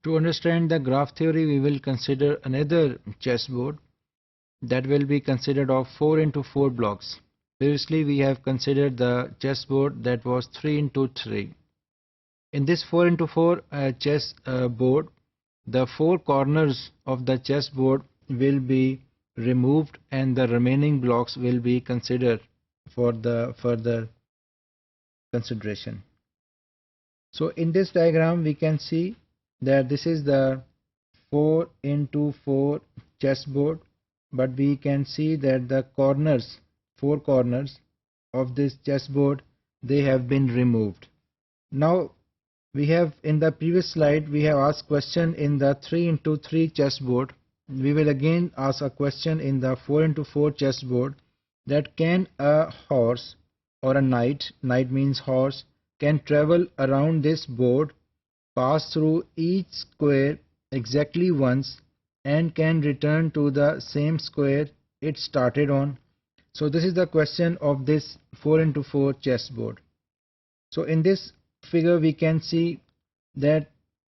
To understand the graph theory, we will consider another chessboard that will be considered of 4 into 4 blocks. Previously, we have considered the chessboard that was 3 into 3. In this 4 into 4 chess board, the 4 corners of the chessboard will be removed and the remaining blocks will be considered for the further consideration. So in this diagram we can see that this is the 4 into 4 chessboard, but we can see that the corners, 4 corners of this chessboard, they have been removed. Now we have, in the previous slide we have asked question in the 3 into 3 chessboard. We will again ask a question in the 4 into 4 chessboard, that can a horse or a knight means horse, can travel around this board, pass through each square exactly once, and can return to the same square it started on. So this is the question of this 4 into 4 chessboard. So in this figure we can see that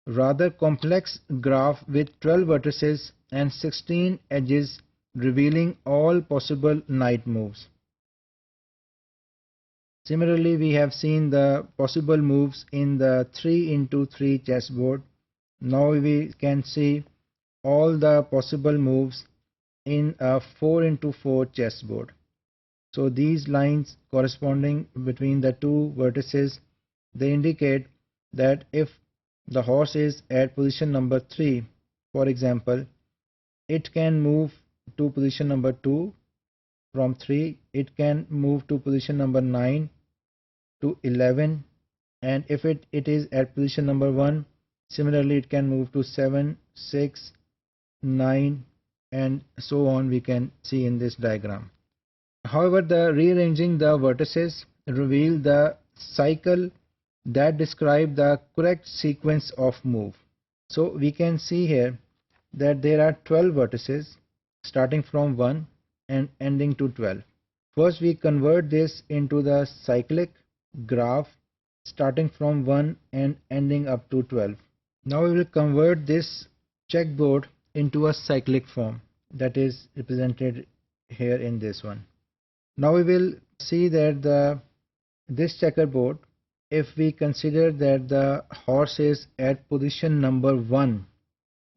rather complex graph with 12 vertices and 16 edges revealing all possible knight moves. Similarly, we have seen the possible moves in the 3 into 3 chessboard. Now we can see all the possible moves in a 4 into 4 chessboard. So these lines corresponding between the two vertices, they indicate that if the horse is at position number 3, for example, it can move to position number 2. From 3 it can move to position number 9 to 11, and if it is at position number 1, similarly it can move to 7, 6, 9, and so on, we can see in this diagram. However, the rearranging the vertices reveal the cycle that describe the correct sequence of move. So we can see here that there are 12 vertices starting from 1 and ending to 12. First we convert this into the cyclic graph starting from 1 and ending up to 12. Now we will convert this checkboard into a cyclic form that is represented here in this one. Now we will see that this checkerboard, if we consider that the horse is at position number 1,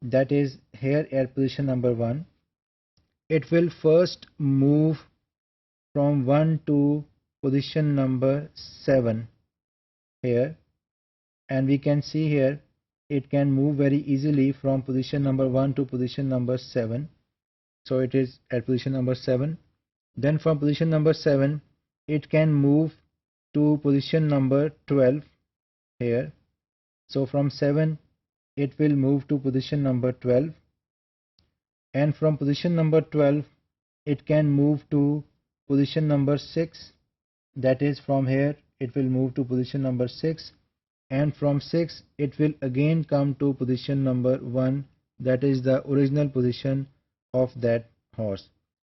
that is here at position number 1, it will first move from 1 to position number 7 here, and we can see here it can move very easily from position number 1 to position number 7. So it is at position number 7. Then from position number 7 it can move to position number 12 here. So from 7 it will move to position number 12, and from position number 12 it can move to position number 6. That is, from here it will move to position number 6, and from 6 it will again come to position number 1, that is the original position of that horse.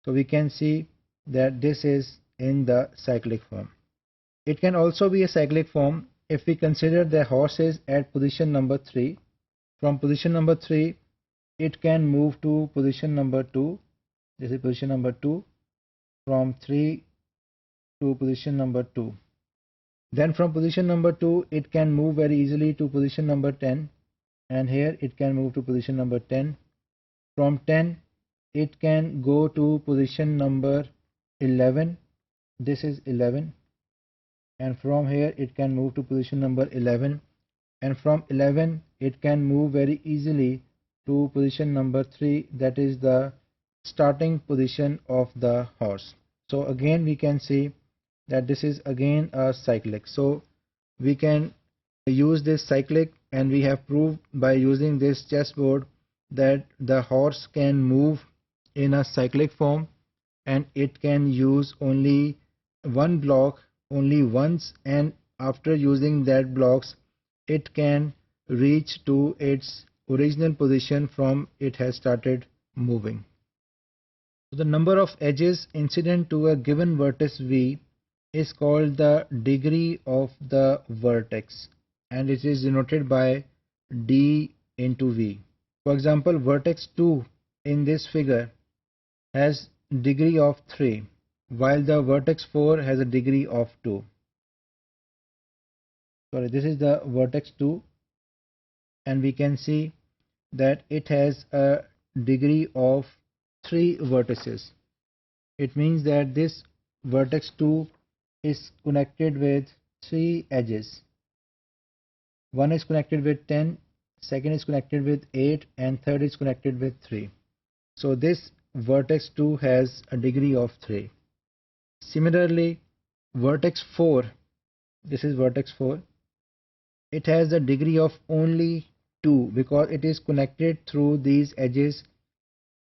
So we can see that this is in the cyclic form. It can also be a cyclic form if we consider the horse is at position number 3. From position number 3 it can move to position number 2. This is position number 2. From 3 to position number 2. Then from position number 2 it can move very easily to position number 10, and here it can move to position number 10. From 10 it can go to position number 11. This is 11, and from here it can move to position number 11, and from 11 it can move very easily to position number 3, that is the starting position of the horse. So again we can see that this is again a cyclic. So we can use this cyclic, and we have proved by using this chessboard that the horse can move in a cyclic form, and it can use only one block only once, and after using that blocks it can reach to its original position from it has started moving. So the number of edges incident to a given vertex V is called the degree of the vertex, and it is denoted by d into V. For example, vertex 2 in this figure has degree of 3, while the vertex 4 has a degree of 2. Sorry, this is the vertex 2, and we can see that it has a degree of 3 vertices. It means that this vertex 2 is connected with 3 edges. One is connected with 10, second is connected with 8, and third is connected with 3. So this vertex 2 has a degree of 3. Similarly, vertex 4, this is vertex 4, it has a degree of only 2 because it is connected through these edges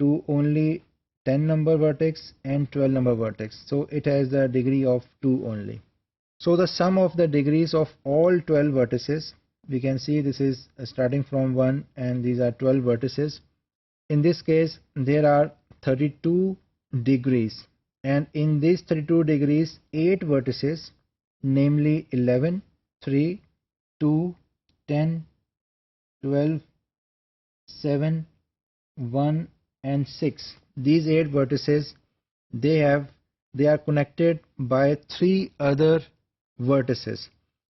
to only 10 number vertex and 12 number vertex. So it has the degree of 2 only. So the sum of the degrees of all 12 vertices, we can see this is starting from 1 and these are 12 vertices. In this case, there are 32 degrees, and in these 32 degrees, 8 vertices, namely 11, 3, 2, 10, 12, 7, 1 and 6. These 8 vertices, they are connected by 3 other vertices.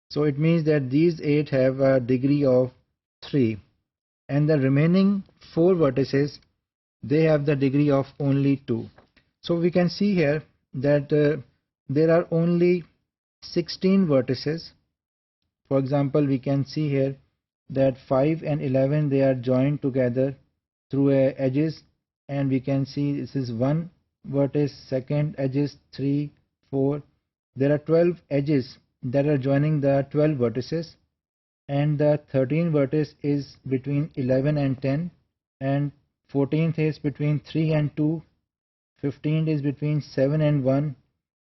So it means that these 8 have a degree of 3, and the remaining 4 vertices, they have the degree of only 2. So we can see here that there are only 16 vertices. For example, we can see here that 5 and 11, they are joined together through edges, and we can see this is one vertex, second edges 3, 4. There are 12 edges that are joining the 12 vertices, and the 13th vertex is between 11 and 10, and 14th is between 3 and 2, 15th is between 7 and 1,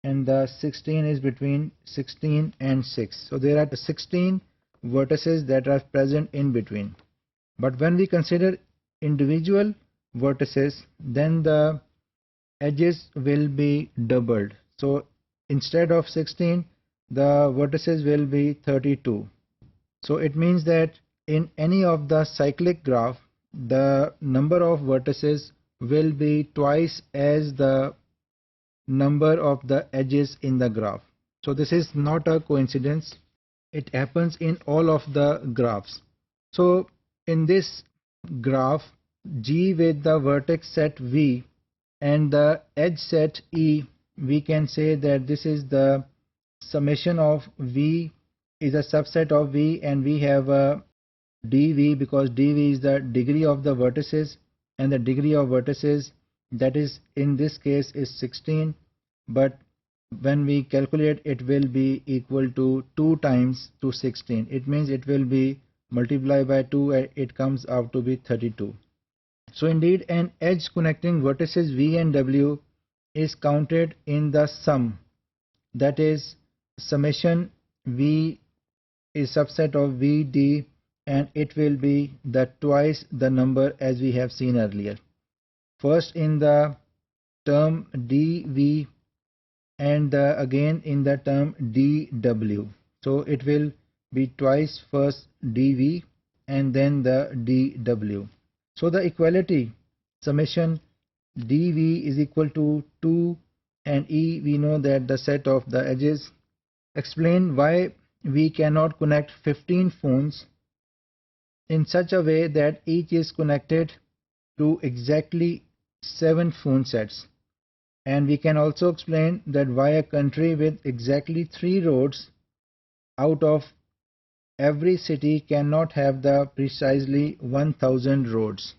and the 16 is between 16 and 6. So there are 16 vertices that are present in between. But when we consider individual vertices, then the edges will be doubled. So instead of 16, the vertices will be 32. So it means that in any of the cyclic graph, the number of vertices will be twice as the number of the edges in the graph. So this is not a coincidence. It happens in all of the graphs. So in this graph, G with the vertex set V and the edge set E, we can say that this is the summation of V is a subset of V, and we have a dV because dV is the degree of the vertices, and the degree of vertices, that is in this case is 16, but when we calculate it will be equal to 2 times to 16. It means it will be multiplied by 2 and it comes out to be 32. So indeed an edge connecting vertices V and W is counted in the sum, that is summation V is subset of VD, and it will be the twice the number as we have seen earlier. First in the term dV and again in the term dW. So it will be twice first dV and then the dW. So the equality summation dV is equal to 2 and E, we know that the set of the edges. Explain why we cannot connect 15 phones in such a way that each is connected to exactly 7 phone sets. And we can also explain that why a country with exactly 3 roads out of every city cannot have the precisely 1000 roads.